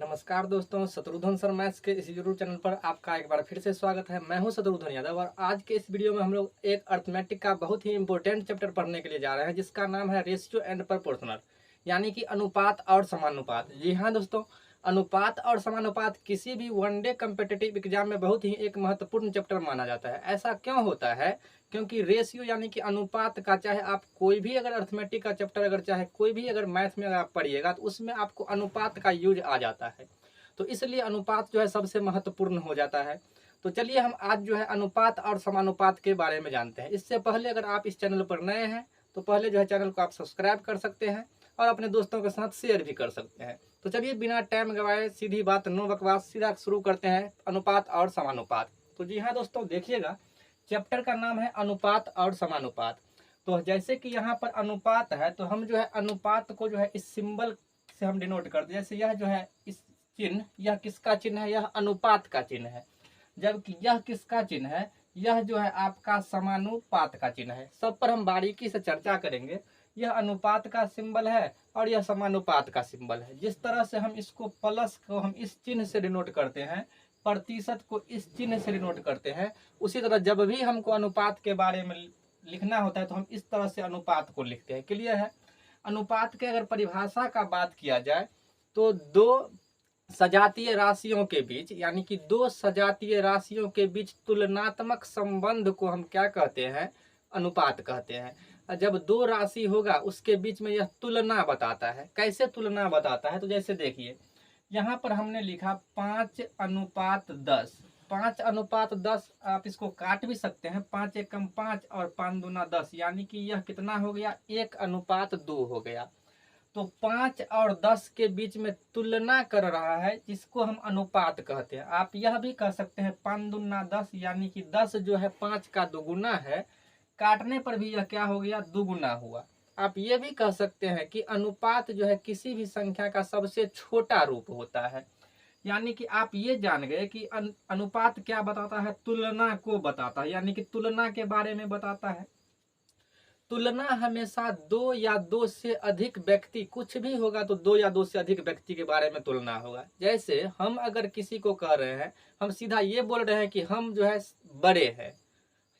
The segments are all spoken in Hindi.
नमस्कार दोस्तों, शत्रुघ्न सर मैथ्स के इस यूट्यूब चैनल पर आपका एक बार फिर से स्वागत है। मैं हूं शत्रुघ्न यादव और आज के इस वीडियो में हम लोग एक अर्थमेटिक का बहुत ही इंपॉर्टेंट चैप्टर पढ़ने के लिए जा रहे हैं, जिसका नाम है रेशियो एंड प्रोपोर्शनल, यानी कि अनुपात और समानुपात। जी हाँ दोस्तों, अनुपात और समानुपात किसी भी वनडे कम्पिटिटिव एग्जाम में बहुत ही एक महत्वपूर्ण चैप्टर माना जाता है। ऐसा क्यों होता है? क्योंकि रेशियो यानी कि अनुपात का, चाहे आप कोई भी अगर अर्थमेटिक का चैप्टर अगर चाहे कोई भी अगर मैथ में अगर आप पढ़िएगा तो उसमें आपको अनुपात का यूज आ जाता है। तो इसलिए अनुपात जो है सबसे महत्वपूर्ण हो जाता है। तो चलिए हम आज जो है अनुपात और समानुपात के बारे में जानते हैं। इससे पहले अगर आप इस चैनल पर नए हैं तो पहले जो है चैनल को आप सब्सक्राइब कर सकते हैं और अपने दोस्तों के साथ शेयर भी कर सकते हैं। तो चलिए बिना टाइम गवाए सीधी बात, नो बकवास, सीधा शुरू करते हैं अनुपात और समानुपात। तो जी हाँ दोस्तों, देखिएगा चैप्टर का नाम है अनुपात और समानुपात। तो जैसे कि यहाँ पर अनुपात है तो हम जो है अनुपात को जो है इस सिंबल से हम डिनोट करते हैं। जैसे यह जो है इस चिन्ह, यह किसका चिन्ह है? यह अनुपात का चिन्ह है। जबकि यह किसका चिन्ह है? यह जो है आपका समानुपात का चिन्ह है। सब पर हम बारीकी से चर्चा करेंगे। यह अनुपात का सिंबल है और यह समानुपात का सिंबल है। जिस तरह से हम इसको प्लस को हम इस चिन्ह से डिनोट करते हैं, प्रतिशत को इस चिन्ह से डिनोट करते हैं, उसी तरह जब भी हमको अनुपात के बारे में लिखना होता है तो हम इस तरह से अनुपात को लिखते हैं। क्लियर है? अनुपात के अगर परिभाषा का बात किया जाए तो दो सजातीय राशियों के बीच, यानी कि दो सजातीय राशियों के बीच तुलनात्मक संबंध को हम क्या कहते हैं? अनुपात कहते हैं। जब दो राशि होगा उसके बीच में यह तुलना बताता है। कैसे तुलना बताता है? तो जैसे देखिए यहाँ पर हमने लिखा 5:10। 5:10 आप इसको काट भी सकते हैं। 5 एकम 5 और 5 दूना 10, यानी कि यह कितना हो गया? 1:2 हो गया। तो 5 और 10 के बीच में तुलना कर रहा है, जिसको हम अनुपात कहते हैं। आप यह भी कह सकते हैं 5 दूना 10, यानी कि 10 जो है 5 का दोगुना है। काटने पर भी यह क्या हो गया? दुगुना हुआ। आप ये भी कह सकते हैं कि अनुपात जो है किसी भी संख्या का सबसे छोटा रूप होता है। यानी कि आप ये जान गए कि अनुपात क्या बताता है? तुलना को बताता है, यानी कि तुलना के बारे में बताता है। तुलना हमेशा दो या दो से अधिक व्यक्ति, कुछ भी होगा तो दो या दो से अधिक व्यक्ति के बारे में तुलना होगा। जैसे हम अगर किसी को कह रहे हैं, हम सीधा ये बोल रहे हैं कि हम जो है बड़े हैं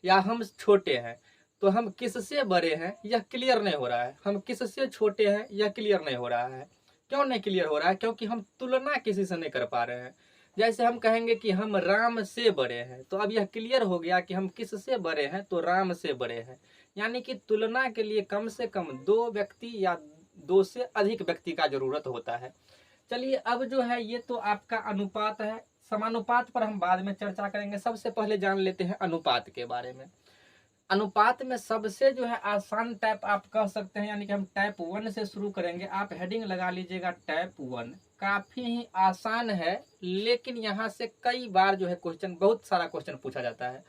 या हम छोटे हैं, तो हम किससे बड़े हैं यह क्लियर नहीं हो रहा है, हम किससे छोटे हैं यह क्लियर नहीं हो रहा है। क्यों नहीं क्लियर हो रहा है? क्योंकि हम तुलना किसी से नहीं कर पा रहे हैं। जैसे हम कहेंगे कि हम राम से बड़े हैं, तो अब यह क्लियर हो गया कि हम किससे बड़े हैं? तो राम से बड़े हैं। यानी कि तुलना के लिए कम से कम दो व्यक्ति या दो से अधिक व्यक्ति का जरूरत होता है। चलिए अब जो है ये तो आपका अनुपात है। समानुपात पर हम बाद में चर्चा करेंगे। सबसे पहले जान लेते हैं अनुपात के बारे में। अनुपात में सबसे जो है आसान टाइप आप कह सकते हैं, यानी कि हम टाइप 1 से शुरू करेंगे। आप हेडिंग लगा लीजिएगा टाइप 1। काफी ही आसान है, लेकिन यहाँ से कई बार जो है क्वेश्चन, बहुत सारा क्वेश्चन पूछा जाता है।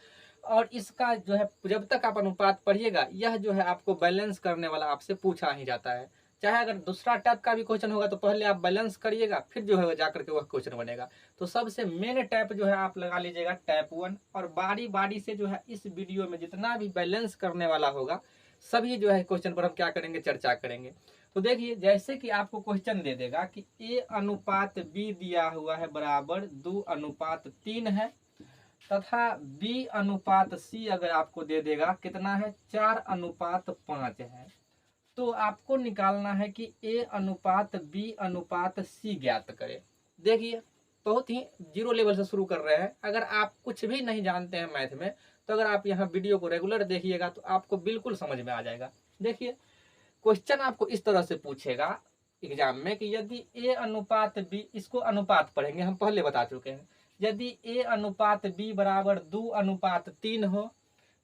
और इसका जो है जब तक आप अनुपात पढ़िएगा, यह जो है आपको बैलेंस करने वाला आपसे पूछा ही जाता है। चाहे अगर दूसरा टाइप का भी क्वेश्चन होगा तो पहले आप बैलेंस करिएगा, फिर जो है जाकर के वह क्वेश्चन बनेगा। तो सबसे मेन टाइप जो है आप लगा लीजिएगा टाइप 1, और बारी बारी से जो है इस वीडियो में जितना भी बैलेंस करने वाला होगा सभी जो है क्वेश्चन पर हम क्या करेंगे? चर्चा करेंगे। तो देखिए जैसे कि आपको क्वेश्चन दे देगा कि A/B दिया हुआ है बराबर 2:3 है, तथा B/C अगर आपको दे देगा कितना है? 4:5 है। तो आपको निकालना है कि A/B/C ज्ञात करें। देखिए बहुत ही जीरो लेवल से शुरू कर रहे हैं। अगर आप कुछ भी नहीं जानते हैं मैथ में, तो अगर आप यहाँ वीडियो को रेगुलर देखिएगा तो आपको बिल्कुल समझ में आ जाएगा। देखिए क्वेश्चन आपको इस तरह से पूछेगा एग्जाम में कि यदि A/B, इसको अनुपात पढ़ेंगे, हम पहले बता चुके हैं। यदि A/B बराबर 2:3 हो,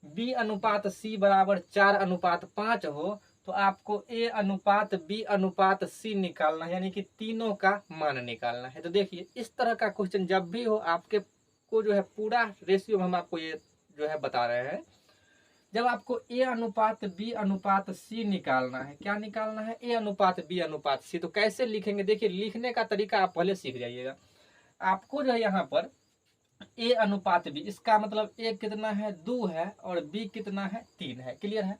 B/C बराबर 4:5 हो, तो आपको A/B/C निकालना है, यानी कि तीनों का मान निकालना है। तो देखिए इस तरह का क्वेश्चन जब भी हो, आपके को जो है पूरा रेशियो हम आपको ये जो है बता रहे हैं। जब आपको A/B/C निकालना है, क्या निकालना है? A/B/C। तो कैसे लिखेंगे? देखिए लिखने का तरीका आप पहले सीख जाइएगा। आपको जो है यहाँ पर A/B, इसका मतलब A कितना है? 2 है और B कितना है? 3 है। क्लियर है?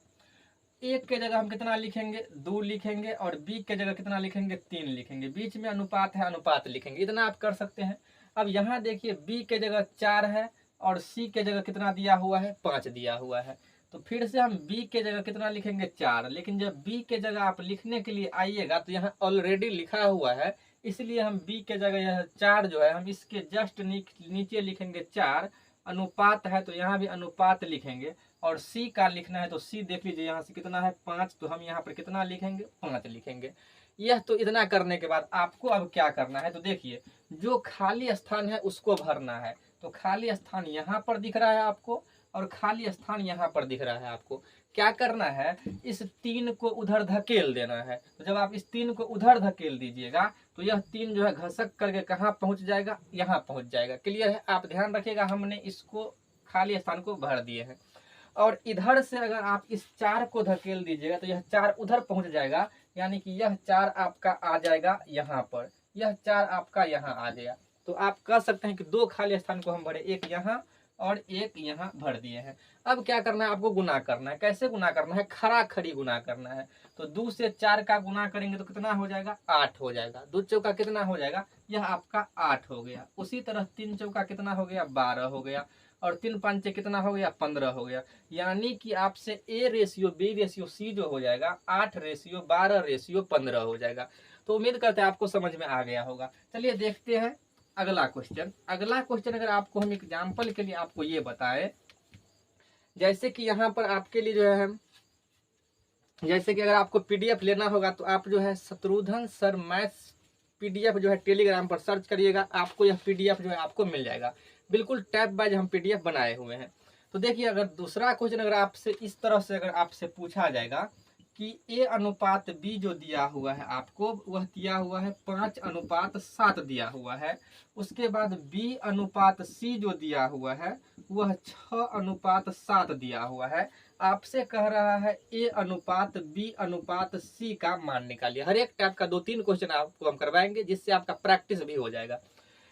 एक के जगह हम कितना लिखेंगे 2 लिखेंगे और बी के जगह कितना लिखेंगे 3 लिखेंगे, बीच में अनुपात है अनुपात लिखेंगे, इतना आप कर सकते हैं। अब यहाँ देखिए बी के जगह 4 है और सी के जगह कितना दिया हुआ है 5 दिया हुआ है, तो फिर से हम बी के जगह कितना लिखेंगे 4, लेकिन जब बी के जगह आप लिखने के लिए आइएगा तो यहाँ ऑलरेडी लिखा हुआ है, इसलिए हम बी के जगह यह 4 जो है हम इसके जस्ट नीचे लिखेंगे 4, अनुपात है तो यहाँ भी अनुपात लिखेंगे, और सी का लिखना है तो सी देख लीजिए यहाँ से कितना है 5, तो हम यहाँ पर कितना लिखेंगे 5 लिखेंगे। यह तो इतना करने के बाद आपको अब क्या करना है, तो देखिए जो खाली स्थान है उसको भरना है, तो खाली स्थान यहाँ पर दिख रहा है आपको और खाली स्थान यहाँ पर दिख रहा है आपको। क्या करना है, इस 3 को उधर धकेल देना है, तो जब आप इस 3 को उधर धकेल दीजिएगा तो यह 3 जो है घसक करके कहाँ पहुँच जाएगा, यहाँ पहुँच जाएगा। क्लियर है, आप ध्यान रखिएगा हमने इसको खाली स्थान को भर दिए हैं। और इधर से अगर आप इस 4 को धकेल दीजिएगा तो यह 4 उधर पहुँच जाएगा, यानी कि यह 4 आपका आ जाएगा यहाँ पर, यह 4 आपका यहाँ आ गया। तो आप कह सकते हैं कि 2 खाली स्थान को हम भरे, एक यहाँ और एक यहाँ भर दिए हैं। अब क्या करना है, आपको गुना करना है। कैसे गुना करना है, खरा खरी गुना करना है। तो 2 से 4 का गुना करेंगे तो कितना हो जाएगा 8 हो जाएगा, 2 चौका कितना हो जाएगा, यह आपका 8 हो गया। उसी तरह 3 चौका कितना हो गया 12 हो गया, और 3 पंचे कितना हो गया 15 हो गया। यानी कि आपसे A ratio B ratio C जो हो जाएगा 8 रेशियो 12 रेशियो 15 हो जाएगा। तो उम्मीद करते हैं आपको समझ में आ गया होगा। चलिए देखते हैं अगला क्वेश्चन। अगला क्वेश्चन अगर आपको हम एग्जाम्पल के लिए आपको ये बताएं, जैसे कि यहाँ पर आपके लिए जो है, जैसे कि अगर आपको PDF लेना होगा तो आप जो है शत्रुघ्न सर मैथ्स PDF जो है टेलीग्राम पर सर्च करिएगा, आपको यह PDF जो है आपको मिल जाएगा। बिल्कुल टैब वाइज हम PDF बनाए हुए हैं। तो देखिए अगर दूसरा क्वेश्चन अगर आपसे इस तरह से अगर आपसे पूछा जाएगा कि A अनुपात B जो दिया हुआ है आपको, वह दिया हुआ है 5 अनुपात 7 दिया हुआ है। उसके बाद B अनुपात C जो दिया हुआ है वह 6 अनुपात 7 दिया हुआ है। आपसे कह रहा है A अनुपात B अनुपात C का मान निकालिए। हर एक टाइप का 2-3 क्वेश्चन आपको हम करवाएंगे, जिससे आपका प्रैक्टिस भी हो जाएगा।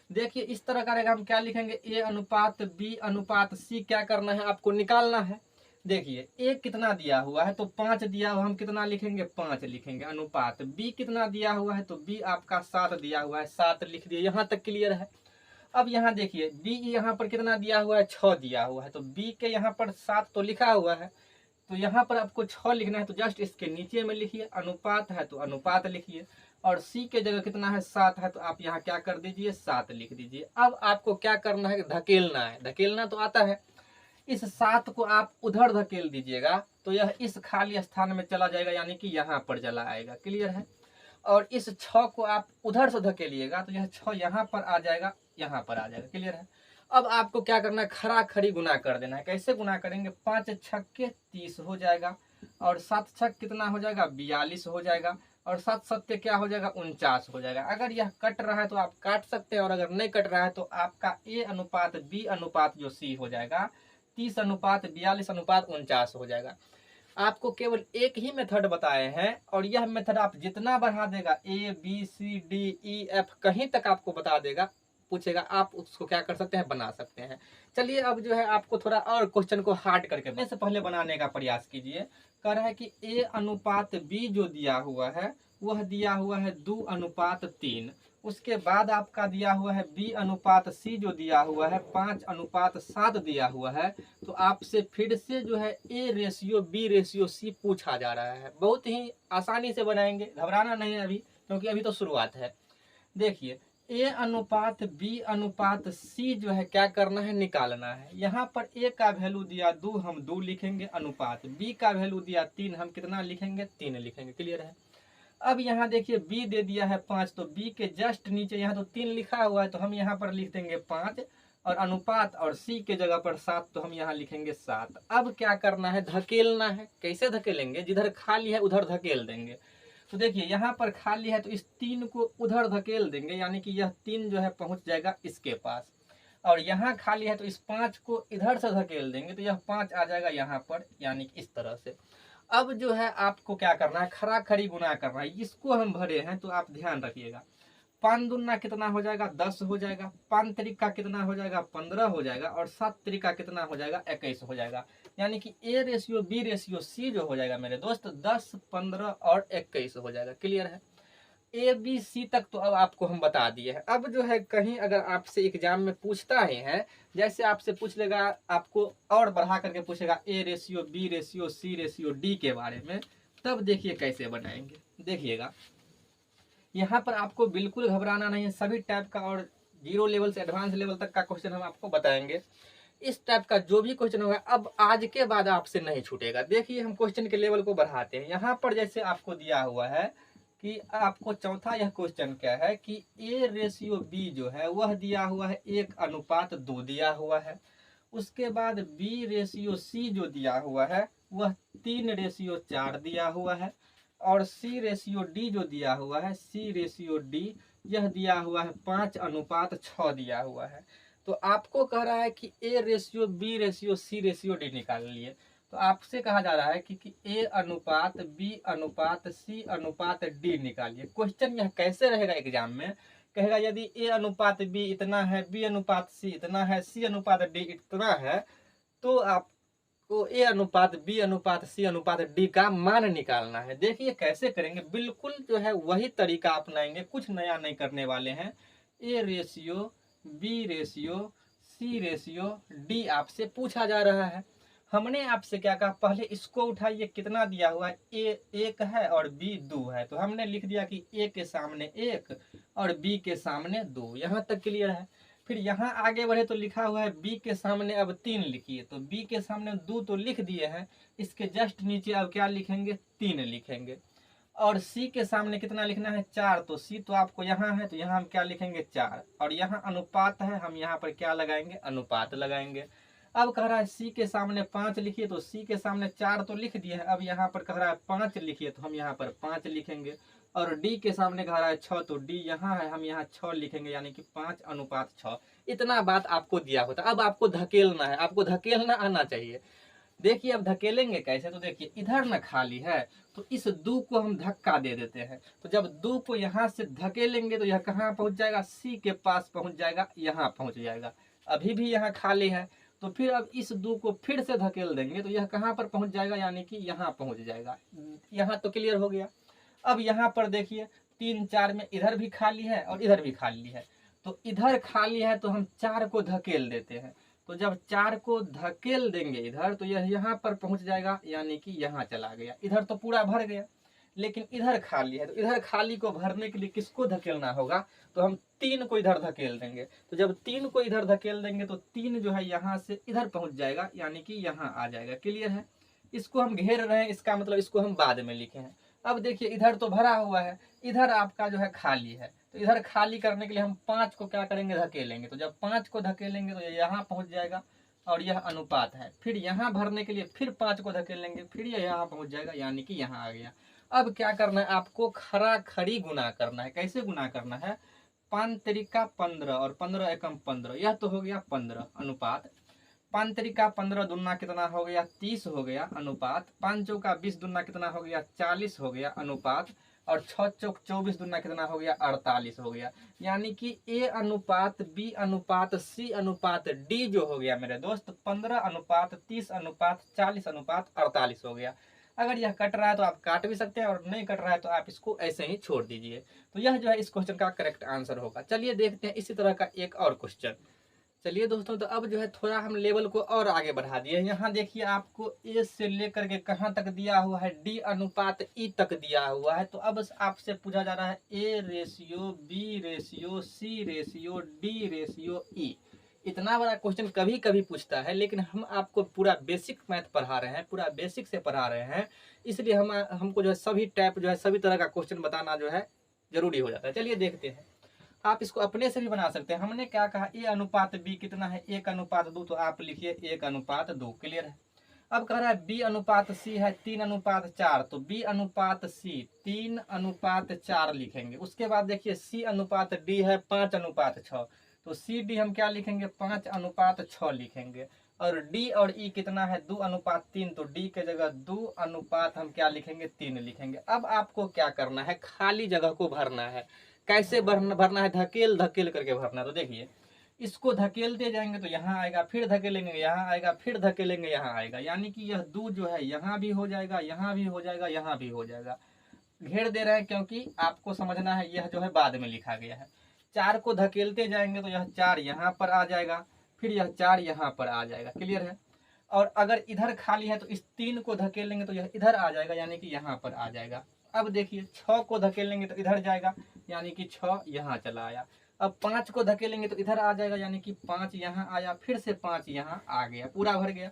देखिए इस तरह का रहेगा, हम क्या लिखेंगे A अनुपात B अनुपात C, क्या करना है आपको निकालना है। देखिए A कितना दिया हुआ है तो 5 दिया हुआ, हम कितना लिखेंगे 5 लिखेंगे। अनुपात B कितना दिया हुआ है तो B आपका 7 दिया हुआ है, 7 लिख दिए। यहाँ तक क्लियर है। अब यहाँ देखिए B यहाँ पर कितना दिया हुआ है 6 दिया हुआ है, तो B के यहाँ पर 7 तो लिखा हुआ है, तो यहाँ पर आपको 6 लिखना है, तो जस्ट इसके नीचे में लिखिए। अनुपात है तो अनुपात लिखिए, और C के जगह कितना है 7 है, तो आप यहाँ क्या कर दीजिए 7 लिख दीजिए। अब आपको क्या करना है, धकेलना है। धकेलना तो आता है, इस 7 को आप उधर धकेल दीजिएगा तो यह इस खाली स्थान में चला जाएगा, यानी कि यहाँ पर चला आएगा। क्लियर है। और इस 6 को आप उधर से धकेलिएगा तो यह 6 यहाँ पर आ जाएगा, यहाँ पर आ जाएगा। क्लियर है। अब आपको क्या करना है, खरा खरी गुना कर देना है। कैसे गुना करेंगे, 5 छक्के 30 हो जाएगा, और 7 छक कितना हो जाएगा 42 हो जाएगा, और 7 सत्ते क्या हो जाएगा 49 हो जाएगा। अगर यह कट रहा है तो आप काट सकते हैं, और अगर नहीं कट रहा है तो आपका A अनुपात B अनुपात जो C हो जाएगा 30 अनुपात 42 अनुपात 49 हो जाएगा। आपको केवल एक ही मेथड बताए हैं, और यह मेथड आप जितना बढ़ा देगा A B C D E F कहीं तक आपको बता देगा, पूछेगा, आप उसको क्या कर सकते हैं बना सकते हैं। चलिए अब जो है आपको थोड़ा और क्वेश्चन को हार्ड करके से पहले बनाने का प्रयास कीजिए। कह रहा है कि A अनुपात B जो दिया हुआ है वह दिया हुआ है 2 अनुपात 3। उसके बाद आपका दिया हुआ है B अनुपात C जो दिया हुआ है 5 अनुपात 7 दिया हुआ है। तो आपसे फिर से जो है A ratio B ratio C पूछा जा रहा है। बहुत ही आसानी से बनाएंगे, घबराना नहीं है अभी, क्योंकि अभी तो शुरुआत है। देखिए A अनुपात B अनुपात C जो है क्या करना है, निकालना है। यहाँ पर A का वैल्यू दिया 2, हम 2 लिखेंगे। अनुपात B का वैल्यू दिया 3, हम कितना लिखेंगे 3 लिखेंगे। क्लियर है। अब यहाँ देखिए B दे दिया है 5, तो B के जस्ट नीचे यहाँ तो 3 लिखा हुआ है, तो हम यहाँ पर लिख देंगे 5, और अनुपात और C के जगह पर 7, तो हम यहाँ लिखेंगे 7। अब क्या करना है, धकेलना है। कैसे धकेलेंगे, जिधर खाली है उधर धकेल देंगे। तो देखिए यहाँ पर खाली है तो इस 3 को उधर धकेल देंगे, यानी कि यह 3 जो है पहुँच जाएगा इसके पास। और यहाँ खाली है तो इस 5 को इधर से धकेल देंगे, तो यह 5 आ जाएगा यहाँ पर, यानी कि इस तरह से। अब जो है आपको क्या करना है, खरा खरी गुना करना है। इसको हम भरे हैं तो आप ध्यान रखिएगा। 5 दूना कितना हो जाएगा 10 हो जाएगा, 5 तरीका कितना हो जाएगा 15 हो जाएगा, और 7 तरीका कितना हो जाएगा 21 हो जाएगा। यानी कि A ratio B ratio C जो हो जाएगा मेरे दोस्त 10, 15 और 21 हो जाएगा। क्लियर है? ए बी सी तक तो अब आपको हम बता दिए हैं। अब जो है कहीं अगर आपसे एग्जाम में पूछता ही है, जैसे आपसे पूछ लेगा, आपको और बढ़ा करके पूछेगा A ratio B ratio C ratio D के बारे में, तब देखिए कैसे बनाएंगे। देखिएगा यहाँ पर आपको बिल्कुल घबराना नहीं है, सभी टाइप का और 0 लेवल से एडवांस लेवल तक का क्वेश्चन हम आपको बताएंगे। इस टाइप का जो भी क्वेश्चन होगा अब आज के बाद आपसे नहीं छूटेगा। देखिए हम क्वेश्चन के लेवल को बढ़ाते हैं। यहाँ पर जैसे आपको दिया हुआ है कि आपको चौथा यह क्वेश्चन क्या है कि ए रेशियो बी जो है वह दिया हुआ है 1:2 दिया हुआ है। उसके बाद बी रेशियो सी जो दिया हुआ है वह 3:4 दिया हुआ है, और सी रेशियो डी जो दिया हुआ है सी रेशियो डी यह दिया हुआ है 5:6 दिया हुआ है। तो आपको कह रहा है कि A ratio B ratio C ratio D निकाल लिए। तो आपसे कहा जा रहा है कि ए अनुपात बी अनुपात सी अनुपात डी निकालिए। क्वेश्चन यह कैसे रहेगा एग्जाम में, कहेगा यदि ए अनुपात बी इतना है, बी अनुपात सी इतना है, सी अनुपात डी इतना है, तो आपको ए अनुपात बी अनुपात सी अनुपात डी का मान निकालना है। देखिए कैसे करेंगे, बिल्कुल जो है वही तरीका अपनाएंगे, कुछ नया नहीं करने वाले हैं। A ratio B ratio C ratio D आपसे पूछा जा रहा है। हमने आपसे क्या कहा, पहले इसको उठाइए, कितना दिया हुआ है, ए 1 है और बी 2 है, तो हमने लिख दिया कि ए के सामने 1 और बी के सामने 2। यहाँ तक क्लियर है। फिर यहाँ आगे बढ़े तो लिखा हुआ है बी के सामने अब 3 लिखिए, तो बी के सामने 2 तो लिख दिए हैं, इसके जस्ट नीचे अब क्या लिखेंगे 3 लिखेंगे। और सी के सामने कितना लिखना है 4, तो सी तो आपको यहाँ है, तो यहाँ हम क्या लिखेंगे 4, और यहाँ अनुपात है, हम यहाँ पर क्या लगाएंगे अनुपात लगाएंगे। अब कह रहा है सी के सामने 5 लिखिए, तो सी के सामने 4 तो लिख दिए हैं, अब यहाँ पर कह रहा है 5 लिखिए, तो हम यहाँ पर 5 लिखेंगे। और डी के सामने कह रहा है 6, तो डी यहाँ है, हम यहाँ 6 लिखेंगे, यानी कि 5:6। इतना बात आपको दिया होता। अब आपको धकेलना है, आपको धकेलना आना चाहिए। देखिए अब धकेलेंगे कैसे, तो देखिए इधर ना खाली है, तो इस 2 को हम धक्का दे देते हैं। तो जब 2 को यहाँ से धकेलेंगे तो यह कहाँ पहुँच जाएगा, सी के पास पहुँच जाएगा, यहाँ पहुँच जाएगा। अभी भी यहाँ खाली है, तो फिर अब इस 2 को फिर से धकेल देंगे तो यह कहाँ पर पहुँच जाएगा, यानी कि यहाँ पहुँच जाएगा। यहाँ तो क्लियर हो गया। अब यहाँ पर देखिए 3, 4 में इधर भी खाली है और इधर भी खाली है, तो इधर खाली है तो हम 4 को धकेल देते हैं। तो जब 4 को धकेल देंगे इधर, तो यह यहाँ पर पहुँच जाएगा, यानी कि यहाँ चला गया। इधर तो पूरा भर गया, लेकिन इधर खाली है, तो इधर खाली को भरने के लिए किसको धकेलना होगा, तो हम 3 को इधर धकेल देंगे। तो जब 3 को इधर धकेल देंगे तो 3 जो है यहाँ से इधर पहुँच जाएगा, यानी कि यहाँ आ जाएगा। क्लियर है? इसको हम घेर रहे हैं, इसका मतलब इसको हम बाद में लिखे हैं। अब देखिए इधर तो भरा हुआ है, इधर आपका जो है खाली है, तो इधर खाली करने के लिए हम 5 को क्या करेंगे धकेलेंगे। तो जब 5 को धकेलेंगे तो ये यहाँ पहुँच जाएगा, और यह अनुपात है। फिर यहाँ भरने के लिए फिर 5 को धकेलेंगे, फिर यह यहाँ पहुँच जाएगा, यानी कि यहाँ आ गया। अब क्या करना है, आपको खरा खड़ी गुना करना है। कैसे गुना करना है, 5 तरीका 15 और 15 एकम 15, यह तो हो गया 15 अनुपात। 5 तरीका 15 दूना कितना हो गया 30 हो गया अनुपात। 5 चौका 20 दूना कितना हो गया 40 हो गया अनुपात। और 6 चौक 24 दूना कितना हो गया 48 हो गया। यानी कि ए अनुपात बी अनुपात सी अनुपात डी जो हो गया मेरे दोस्त 15:30:40:48 हो गया। अगर यह कट रहा है तो आप काट भी सकते हैं, और नहीं कट रहा है तो आप इसको ऐसे ही छोड़ दीजिए। तो यह जो है इस क्वेश्चन का करेक्ट आंसर होगा। चलिए देखते हैं इसी तरह का एक और क्वेश्चन। चलिए दोस्तों, तो अब जो है थोड़ा हम लेवल को और आगे बढ़ा दिए। यहाँ देखिए आपको ए से लेकर के कहाँ तक दिया हुआ है, डी अनुपात ई तक दिया हुआ है। तो अब आपसे पूछा जा रहा है A ratio B ratio C ratio D ratio E. इतना बड़ा क्वेश्चन कभी कभी पूछता है, लेकिन हम आपको पूरा बेसिक मैथ पढ़ा रहे हैं, पूरा बेसिक से पढ़ा रहे हैं, इसलिए हमको जो है सभी टाइप जो है सभी तरह का क्वेश्चन बताना जो है जरूरी हो जाता है। चलिए देखते हैं, आप इसको अपने से भी बना सकते हैं। हमने क्या कहा, ए अनुपात बी कितना है 1:2, तो आप लिखिए 1:2। क्लियर है? अब कह रहा है बी अनुपात सी है 3:4, तो बी अनुपात सी 3:4 लिखेंगे। उसके बाद देखिए सी अनुपात डी है 5:6, तो सी डी हम क्या लिखेंगे 5:6 लिखेंगे। और डी और ई कितना है 2:3, तो डी के जगह 2 अनुपात हम क्या लिखेंगे 3 लिखेंगे। अब आपको क्या करना है, खाली जगह को भरना है। कैसे भरना है, धकेल धकेल करके भरना है। तो देखिए इसको धकेलते जाएंगे तो यहाँ आएगा, फिर धकेलेंगे यहाँ आएगा, फिर धकेलेंगे यहाँ आएगा, यानी कि यह 2 जो है यहाँ भी हो जाएगा, यहाँ भी हो जाएगा, यहाँ भी हो जाएगा। घेर दे रहे हैं क्योंकि आपको समझना है, यह जो है बाद में लिखा गया है। 4 को धकेलते जाएंगे तो यह 4 यहाँ पर आ जाएगा, फिर यह 4 यहाँ पर आ जाएगा। क्लियर है। और अगर इधर खाली है तो इस 3 को धकेलेंगे तो यह इधर आ जाएगा, यानी कि यहाँ पर आ जाएगा। अब देखिए 6 को धकेलेंगे तो इधर जाएगा, यानी कि 6 यहाँ चला आया। अब 5 को धकेलेंगे तो इधर आ जाएगा, यानी कि 5 यहाँ आया, फिर से 5 यहाँ आ गया, पूरा भर गया।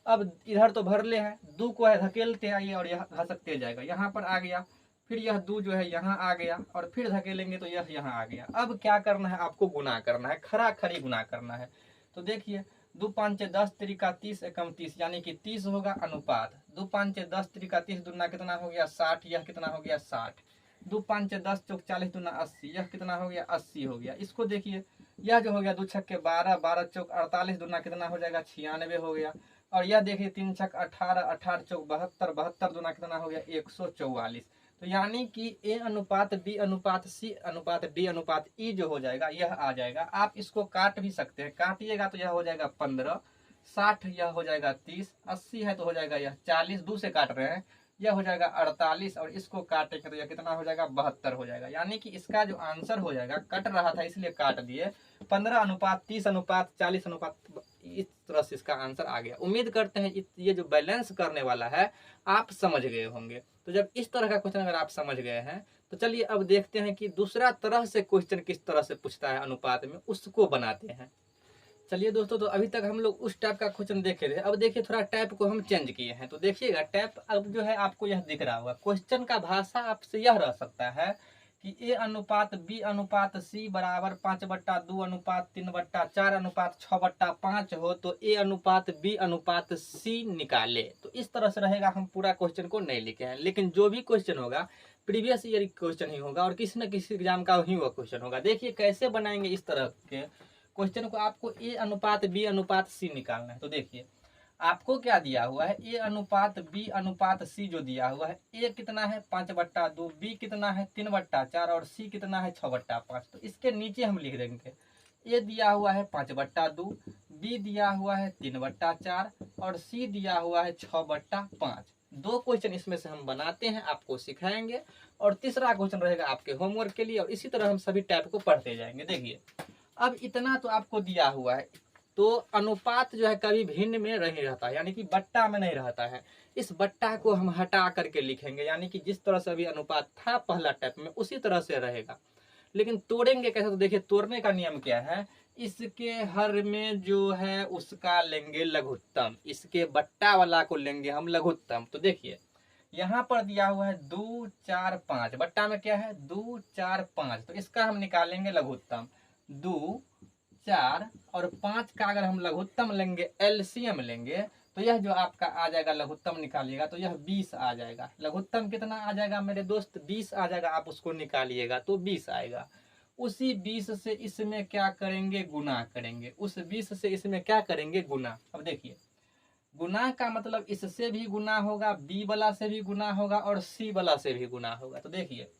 अब इधर तो भर ले है, 2 को है धकेलते आइए और यह घसकते जाएगा, यहाँ पर आ गया, फिर यह 2 जो है यहाँ आ गया और फिर धकेलेंगे तो यह यहाँ आ गया। अब क्या करना है, आपको गुना करना है, खरा खरी गुना करना है। तो देखिए 2 5 10 त्रिका 30 एकम 30, यानी कि 30 होगा अनुपात। 2 5 10 त्रिका 30 दूना कितना हो गया 60, यह कितना हो गया 60। 2 5 10 चौक 40 दूना 80, यह कितना हो गया 80 हो गया। इसको देखिए यह जो हो गया 2 छक्के 12, 12 चौक 48 दूना कितना हो जाएगा 96 हो गया। और यह देखिए 3 छक 18, 18 चौक 72, 72 दूना कितना हो गया 144। तो यानी कि ए अनुपात बी अनुपात सी अनुपात डी अनुपात ई जो हो जाएगा यह आ जाएगा। आप इसको काट भी सकते हैं, काटिएगा तो यह हो जाएगा 15, 60 यह हो जाएगा 30, 80 है तो हो जाएगा यह 40, 2 से काट रहे हैं, यह हो जाएगा 48 और इसको काटेंगे तो यह कितना हो जाएगा 72 हो जाएगा। यानी कि इसका जो आंसर हो जाएगा, कट रहा था इसलिए काट दिए, 15 अनुपात 30 अनुपात 40 अनुपात, इस तरह से इसका आंसर आ गया। उम्मीद करते हैं ये जो बैलेंस करने वाला है आप समझ गए होंगे। तो जब इस तरह का क्वेश्चन अगर आप समझ गए हैं तो चलिए अब देखते हैं कि दूसरा तरह से क्वेश्चन किस तरह से पूछता है अनुपात में, उसको बनाते हैं। चलिए दोस्तों, तो अभी तक हम लोग उस टाइप का क्वेश्चन देखे थे। अब देखिए थोड़ा टाइप को हम चेंज किए हैं। तो देखिएगा टाइप अब जो है आपको यह दिख रहा होगा। क्वेश्चन का भाषा आपसे यह रह सकता है कि ए अनुपात बी अनुपात सी बराबर 5/2 अनुपात 3/4 अनुपात 6/5 हो तो ए अनुपात बी अनुपात सी निकाले। तो इस तरह से रहेगा, हम पूरा क्वेश्चन को नहीं लिखे हैं, लेकिन जो भी क्वेश्चन होगा प्रीवियस ईयर क्वेश्चन ही होगा और किसी न किसी एग्जाम का ही वो क्वेश्चन होगा। देखिए कैसे बनाएंगे इस तरह के क्वेश्चन को। आपको ए अनुपात बी अनुपात सी निकालना है। तो देखिए आपको क्या दिया हुआ है, ए अनुपात बी अनुपात सी जो दिया हुआ है, ए कितना है 5/2, बी कितना है 3/4 और सी कितना है 6/5। तो इसके नीचे हम लिख देंगे ए दिया हुआ है 5/2, बी दिया हुआ है 3/4 और सी दिया हुआ है 6/5। 2 क्वेश्चन इसमें से हम बनाते हैं, आपको सिखाएंगे और तीसरा क्वेश्चन रहेगा आपके होमवर्क के लिए। और इसी तरह हम सभी टाइप को पढ़ते जाएंगे। देखिए अब इतना तो आपको दिया हुआ है, तो अनुपात जो है कभी भिन्न में नहीं रहता है, यानी कि बट्टा में नहीं रहता है। इस बट्टा को हम हटा करके लिखेंगे, यानी कि जिस तरह से अभी अनुपात था पहला टाइप में उसी तरह से रहेगा। लेकिन तोड़ेंगे कैसे, तो देखिए तोड़ने का नियम क्या है, इसके हर में जो है उसका लेंगे लघुत्तम, इसके बट्टा वाला को लेंगे हम लघुत्तम। तो देखिए यहाँ पर दिया हुआ है 2 4 5, बट्टा में क्या है 2 4 5, तो इसका हम निकालेंगे लघुत्तम। 2 4 और 5 का अगर हम लघुत्तम लेंगे, एलसीएम लेंगे, तो यह जो आपका आ जाएगा लघुत्तम निकालिएगा तो यह 20 आ जाएगा। लघुत्तम कितना आ जाएगा मेरे दोस्त 20 आ जाएगा। आप उसको निकालिएगा तो 20 आएगा। उसी 20 से इसमें क्या करेंगे, गुना करेंगे। उस 20 से इसमें क्या करेंगे, गुना। अब देखिए गुना का मतलब इससे भी गुना होगा, बी वाला से भी गुना होगा और सी वाला से भी गुना होगा। तो देखिए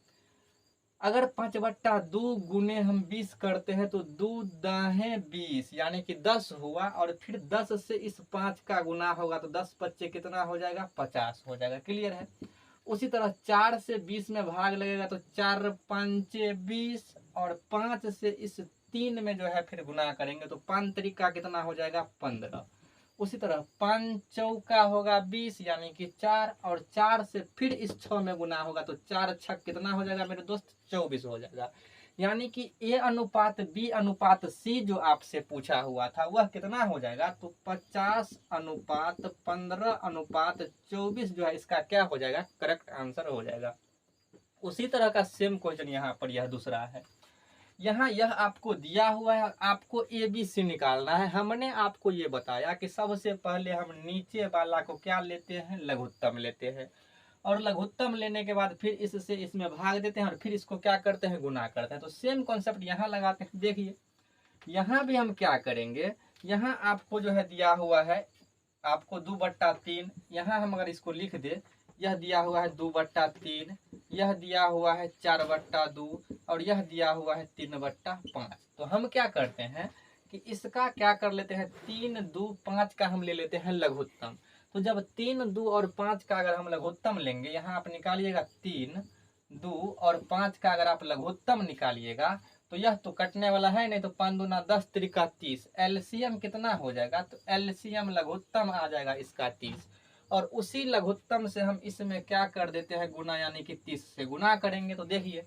अगर 5/2 गुने हम 20 करते हैं तो 2 दाहें 20, यानी कि 10 हुआ। और फिर 10 से इस 5 का गुना होगा तो 10 पच्चे कितना हो जाएगा 50 हो जाएगा। क्लियर है। उसी तरह 4 से 20 में भाग लगेगा तो 4 पंचे 20 और 5 से इस 3 में जो है फिर गुना करेंगे तो 5 त्रिका कितना हो जाएगा 15। उसी तरह 5 चौका होगा 20, यानी कि 4 और 4 से फिर इस 6 में गुना होगा तो 4 छक कितना हो जाएगा मेरे दोस्त 24 हो जाएगा। यानी कि ए अनुपात बी अनुपात सी जो आपसे पूछा हुआ था वह कितना हो जाएगा, तो 50 अनुपात 15 अनुपात 24 जो है इसका क्या हो जाएगा, करेक्ट आंसर हो जाएगा। उसी तरह का सेम क्वेश्चन यहाँ पर यह दूसरा है। यहाँ यह आपको दिया हुआ है, आपको ए बी सी निकालना है। हमने आपको ये बताया कि सबसे पहले हम नीचे वाला को क्या लेते हैं, लघुत्तम लेते हैं। और लघुत्तम लेने के बाद फिर इससे इसमें भाग देते हैं और फिर इसको क्या करते हैं, गुना करते हैं। तो सेम कॉन्सेप्ट यहाँ लगाते हैं। देखिए यहाँ भी हम क्या करेंगे, यहाँ आपको जो है दिया हुआ है आपको 2/3, यहाँ हम अगर इसको लिख दे, यह दिया हुआ है 2/3, यह दिया हुआ है 4/2, और यह दिया हुआ है 3/5। तो हम क्या करते हैं कि इसका क्या कर लेते हैं, 3, 2, 5 का हम ले लेते हैं लघुत्तम। तो जब 3, 2 और 5 का अगर हम लघुत्तम लेंगे, यहाँ आप निकालिएगा 3, 2 और 5 का अगर आप लघुत्तम निकालिएगा तो यह तो कटने वाला है नहीं, तो 5 दूना 10, त्रिका 30, एलसीएम कितना हो जाएगा, तो एलसीएम लघुत्तम आ जाएगा इसका 30। और उसी लघुत्तम से हम इसमें क्या कर देते हैं गुना, यानी कि 30 से गुना करेंगे। तो देखिए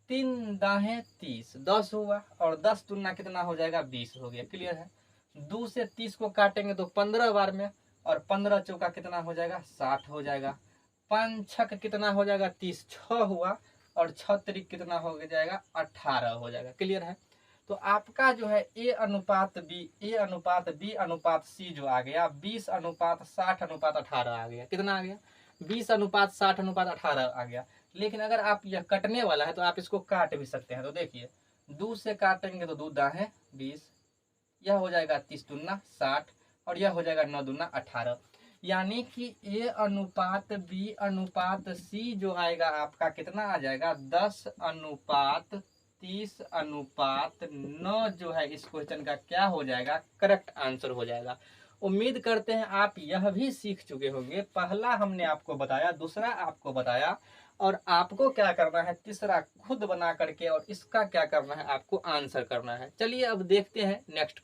3 दाहें 30, 10 हुआ, और 10 दूना कितना हो जाएगा, 20 हो गया। क्लियर है। 2 से 30 को काटेंगे तो 15 बार में, और 15 चौका कितना हो जाएगा, 60 हो जाएगा। 5 छक कितना हो जाएगा, 30, 6 हुआ, और 6 त्रिक कितना हो जाएगा, 18 हो जाएगा। क्लियर है। तो आपका जो है ए अनुपात बी अनुपात सी जो आ गया, 20:60:18 आ गया। कितना आ गया, 20:60:18 आ गया। लेकिन अगर आप यह कटने वाला है तो आप इसको काट भी सकते हैं। तो देखिए 2 से काटेंगे तो 2 दाहें 20, यह हो जाएगा 30 दूना 60, और यह हो जाएगा 9 दूना 18। यानी कि ए अनुपात बी अनुपात सी जो आएगा आपका कितना आ जाएगा, 10:30:9 जो है इस क्वेश्चन का क्या हो जाएगा, करेक्ट आंसर हो जाएगा। उम्मीद करते हैं आप यह भी सीख चुके होंगे। पहला हमने आपको बताया, दूसरा आपको बताया, और आपको क्या करना है, तीसरा खुद बना करके और इसका क्या करना है, आपको आंसर करना है। चलिए अब देखते हैं नेक्स्ट।